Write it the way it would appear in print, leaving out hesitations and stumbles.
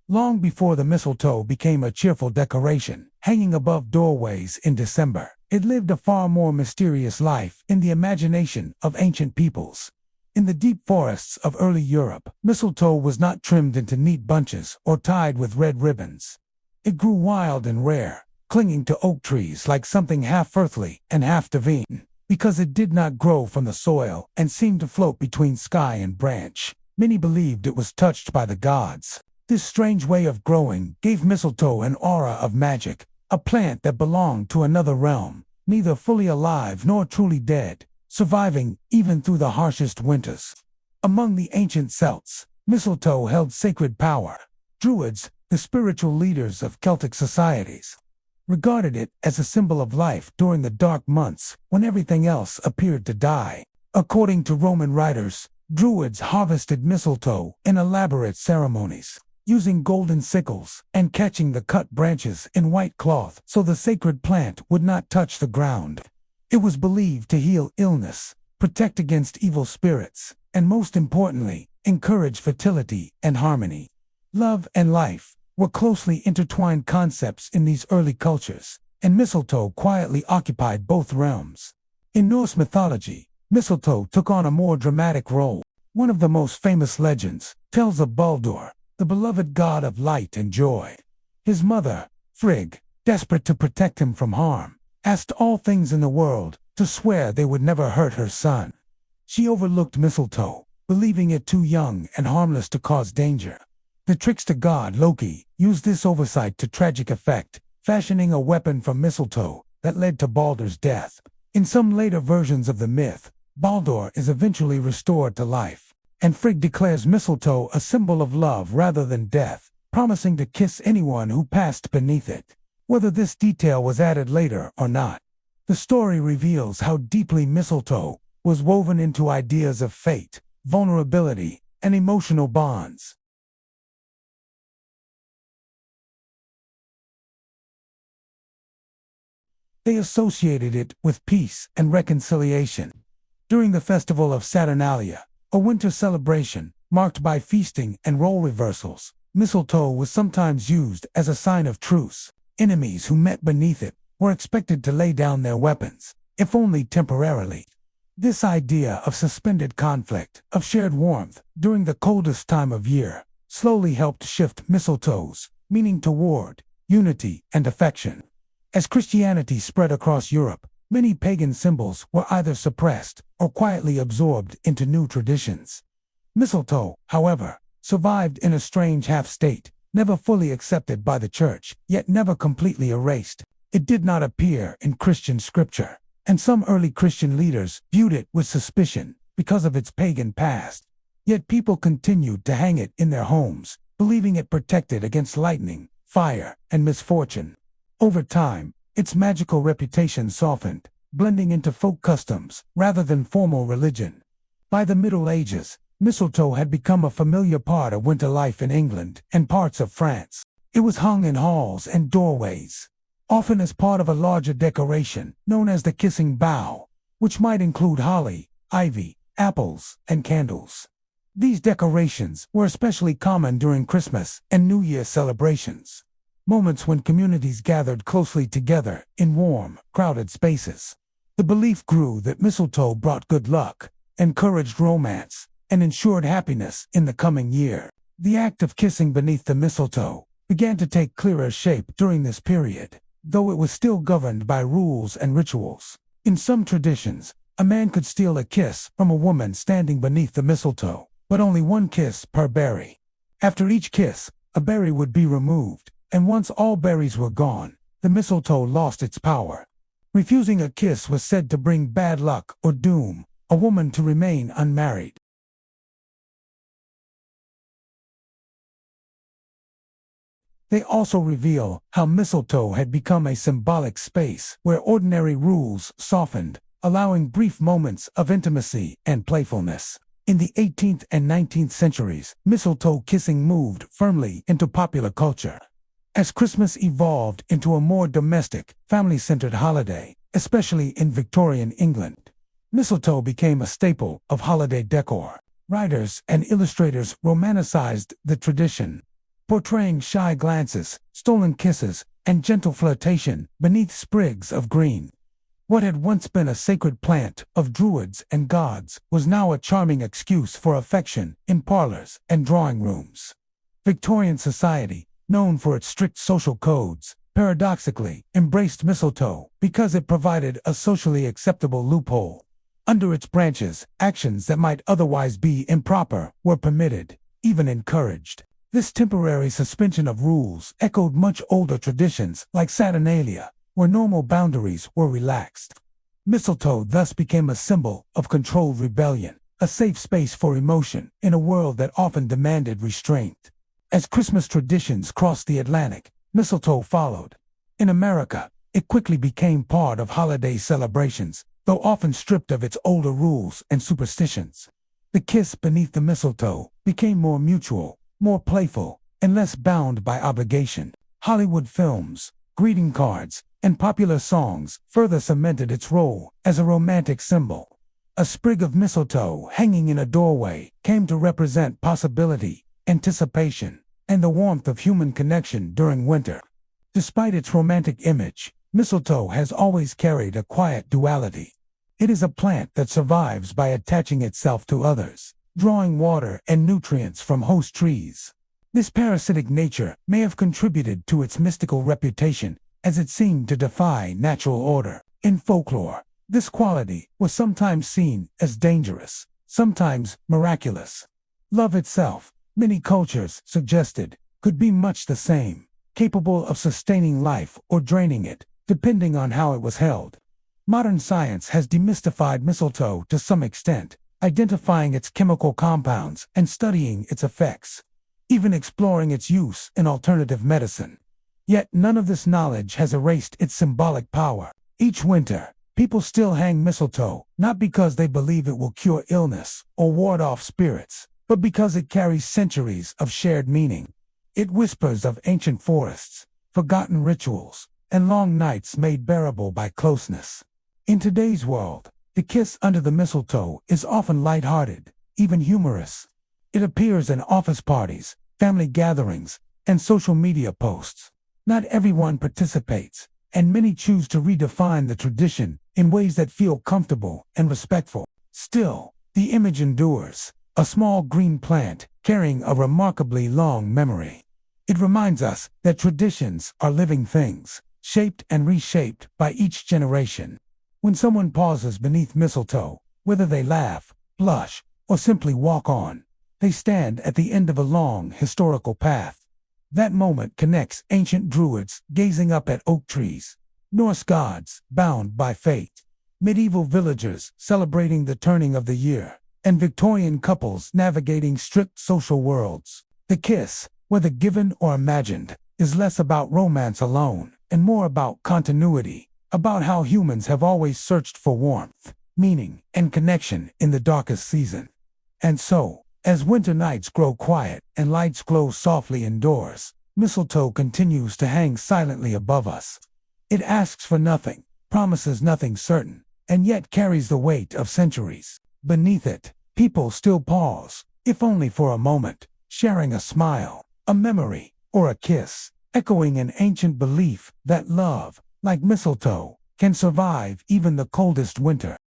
long before the mistletoe became a cheerful decoration, hanging above doorways in December. It lived a far more mysterious life in the imagination of ancient peoples. In the deep forests of early Europe, mistletoe was not trimmed into neat bunches or tied with red ribbons. It grew wild and rare, clinging to oak trees like something half earthly and half divine. Because it did not grow from the soil and seemed to float between sky and branch, many believed it was touched by the gods. This strange way of growing gave mistletoe an aura of magic, a plant that belonged to another realm, neither fully alive nor truly dead, surviving even through the harshest winters. Among the ancient Celts, mistletoe held sacred power. Druids, the spiritual leaders of Celtic societies, regarded it as a symbol of life during the dark months when everything else appeared to die. According to Roman writers, Druids harvested mistletoe in elaborate ceremonies, using golden sickles and catching the cut branches in white cloth so the sacred plant would not touch the ground. It was believed to heal illness, protect against evil spirits, and most importantly, encourage fertility and harmony. Love and life were closely intertwined concepts in these early cultures, and mistletoe quietly occupied both realms. In Norse mythology, mistletoe took on a more dramatic role. One of the most famous legends tells of Baldur, the beloved god of light and joy. His mother, Frigg, desperate to protect him from harm, asked all things in the world to swear they would never hurt her son. She overlooked mistletoe, believing it too young and harmless to cause danger. The trickster god Loki used this oversight to tragic effect, fashioning a weapon from mistletoe that led to Baldur's death. In some later versions of the myth, Baldur is eventually restored to life, and Frigg declares mistletoe a symbol of love rather than death, promising to kiss anyone who passed beneath it. Whether this detail was added later or not, the story reveals how deeply mistletoe was woven into ideas of fate, vulnerability, and emotional bonds. They associated it with peace and reconciliation. During the festival of Saturnalia, a winter celebration marked by feasting and role reversals, mistletoe was sometimes used as a sign of truce. Enemies who met beneath it were expected to lay down their weapons, if only temporarily. This idea of suspended conflict, of shared warmth during the coldest time of year, slowly helped shift mistletoe's meaning toward unity and affection. As Christianity spread across Europe, many pagan symbols were either suppressed or quietly absorbed into new traditions. Mistletoe, however, survived in a strange half-state, never fully accepted by the church, yet never completely erased. It did not appear in Christian scripture, and some early Christian leaders viewed it with suspicion because of its pagan past. Yet people continued to hang it in their homes, believing it protected against lightning, fire, and misfortune. Over time, its magical reputation softened, blending into folk customs rather than formal religion. By the Middle Ages, mistletoe had become a familiar part of winter life in England and parts of France. It was hung in halls and doorways, often as part of a larger decoration known as the kissing bough, which might include holly, ivy, apples, and candles. These decorations were especially common during Christmas and New Year celebrations, moments when communities gathered closely together in warm, crowded spaces. The belief grew that mistletoe brought good luck, encouraged romance, and ensured happiness in the coming year. The act of kissing beneath the mistletoe began to take clearer shape during this period, though it was still governed by rules and rituals. In some traditions, a man could steal a kiss from a woman standing beneath the mistletoe, but only one kiss per berry. After each kiss, a berry would be removed, and once all berries were gone, the mistletoe lost its power. Refusing a kiss was said to bring bad luck or doom a woman to remain unmarried. They also reveal how mistletoe had become a symbolic space where ordinary rules softened, allowing brief moments of intimacy and playfulness. In the 18th and 19th centuries, mistletoe kissing moved firmly into popular culture. As Christmas evolved into a more domestic, family-centered holiday, especially in Victorian England, mistletoe became a staple of holiday decor. Writers and illustrators romanticized the tradition, portraying shy glances, stolen kisses, and gentle flirtation beneath sprigs of green. What had once been a sacred plant of druids and gods was now a charming excuse for affection in parlors and drawing rooms. Victorian society, known for its strict social codes, paradoxically embraced mistletoe because it provided a socially acceptable loophole. Under its branches, actions that might otherwise be improper were permitted, even encouraged. This temporary suspension of rules echoed much older traditions like Saturnalia, where normal boundaries were relaxed. Mistletoe thus became a symbol of controlled rebellion, a safe space for emotion in a world that often demanded restraint. As Christmas traditions crossed the Atlantic, mistletoe followed. In America, it quickly became part of holiday celebrations, though often stripped of its older rules and superstitions. The kiss beneath the mistletoe became more mutual, more playful, and less bound by obligation. Hollywood films, greeting cards, and popular songs further cemented its role as a romantic symbol. A sprig of mistletoe hanging in a doorway came to represent possibility, anticipation, and the warmth of human connection during winter. Despite its romantic image, mistletoe has always carried a quiet duality. It is a plant that survives by attaching itself to others, drawing water and nutrients from host trees. This parasitic nature may have contributed to its mystical reputation, as it seemed to defy natural order. In folklore, this quality was sometimes seen as dangerous, sometimes miraculous. Love itself, many cultures suggested, could be much the same, capable of sustaining life or draining it, depending on how it was held. Modern science has demystified mistletoe to some extent, identifying its chemical compounds and studying its effects, even exploring its use in alternative medicine. Yet none of this knowledge has erased its symbolic power. Each winter, people still hang mistletoe, not because they believe it will cure illness or ward off spirits, but because it carries centuries of shared meaning. It whispers of ancient forests, forgotten rituals, and long nights made bearable by closeness. In today's world, the kiss under the mistletoe is often lighthearted, even humorous. It appears in office parties, family gatherings, and social media posts. Not everyone participates, and many choose to redefine the tradition in ways that feel comfortable and respectful. Still, the image endures, a small green plant carrying a remarkably long memory. It reminds us that traditions are living things, shaped and reshaped by each generation. When someone pauses beneath mistletoe, whether they laugh, blush, or simply walk on, they stand at the end of a long historical path. That moment connects ancient Druids gazing up at oak trees, Norse gods bound by fate, medieval villagers celebrating the turning of the year, and Victorian couples navigating strict social worlds. The kiss, whether given or imagined, is less about romance alone and more about continuity, about how humans have always searched for warmth, meaning, and connection in the darkest season. And so, as winter nights grow quiet and lights glow softly indoors, mistletoe continues to hang silently above us. It asks for nothing, promises nothing certain, and yet carries the weight of centuries. Beneath it, people still pause, if only for a moment, sharing a smile, a memory, or a kiss, echoing an ancient belief that love, like mistletoe, can survive even the coldest winter.